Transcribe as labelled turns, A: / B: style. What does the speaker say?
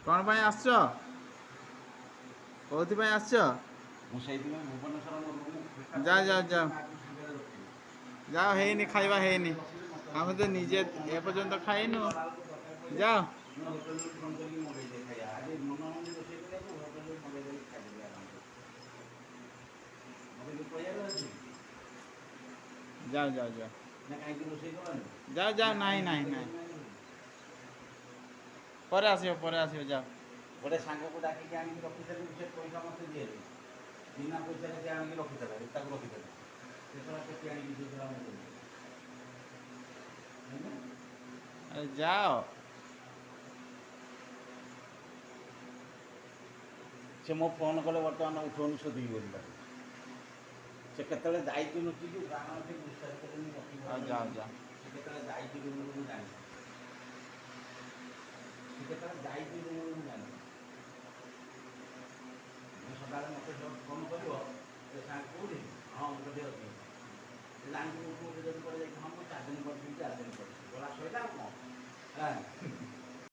A: କ'ଣ ପାଇଁ ଆସିଛ? କୋଉଥିପାଇଁ ଆସିଛ?
B: ମୁଁ ସେଇଥିପାଇଁ ଭୁବନେଶ୍ୱର ମୋ ରୁମ୍
A: ଯାଅ ଯାଅ ଯାଅ ଯାଅ, ହେଇନି ଖାଇବା ହେଇନି। ଆମେ ତ ନିଜେ ଏପର୍ଯ୍ୟନ୍ତ ଖାଇନୁ। ଯାଅ।
B: ମୁଁ ହୋଟେଲରୁ ଫୋନ୍ କରିକି ମଗେଇଦିଏ ଖାଇବା। ଆଜି ମନ ହଉନି ରୋଷେଇ କରିବାକୁ, ହୋଟେଲରୁ ମଗେଇଦେଲି ଖାଇଦେବି ଆରାମସେ। ମଗେଇଦେଲି ପଳେଇଆଇଲ ଆଜି।
A: ଯାଅ ଯାଅ ଯାଅ
B: ନା କାହିଁକି ରୋଷେଇ କଲନି?
A: ଯାଅ ଯାଅ।
B: ନା
A: ନାହିଁ
B: କାହିଁକି
A: ନାହିଁ
B: ମଗେଇଦେଲି
A: ନାହିଁ,
B: ନାହିଁ।
A: ପରେ ଆସିବ ପରେ ଆସିବ। ଯାଅ।
B: ଗୋଟେ ସାଙ୍ଗକୁ ଡାକିକି ଆଣିକି ରଖିଦେଲି, ସେ ପଇସା ମୋତେ ଦିଏନି। ବିନା ପଇସାରେ ସେ ଆଣିକି ରଖିଦେଲା, ତାକୁ ରଖିଦେଲା। ସେ ଶଳା କେତେ ଆଣିକି ଦେଇଥିଲା ମୁଁ କହିଲି।
A: ଆରେ ଯାଅ।
B: ସେ ମୋ ଫୋନ୍ କଲେ ବର୍ତ୍ତମାନ ଉଠଉନି, ଶୋଧିବି ବୋଲି ତାକୁ। ସେ କେତେବେଳେ ଯାଇଛି ଲୁଚିକି ପ୍ରାଣ ଅଛି ବିଶ୍ୱାସ କରେନି ରଖିବ
A: ଆଉ
B: ବୋଲି।
A: ଯାଅ ଯାଅ।
B: ସେ କେତେବେଳେ ଯାଇଛି ରୁମରୁ ମୁଁ ଜାଣିନି। ସେ କେତେବେଳେ ଯାଇଛି ରୁମରୁ ମୁଁ ଜାଣିନି। ମୁଁ ସଦାବେଳେ ମୋତେ ଫୋନ୍ କରିବ, ସେ ସାଙ୍ଗ କେଉଁଠି? ହଁ ମୁଁ ସେଠି ଅଛି। ସେ ଜାଣିଛି ମୁଁ ଯଦି କୁଆଡ଼େ ଯାଇଛି, ହଁ ମୁଁ 4 ଦିନ ପରେ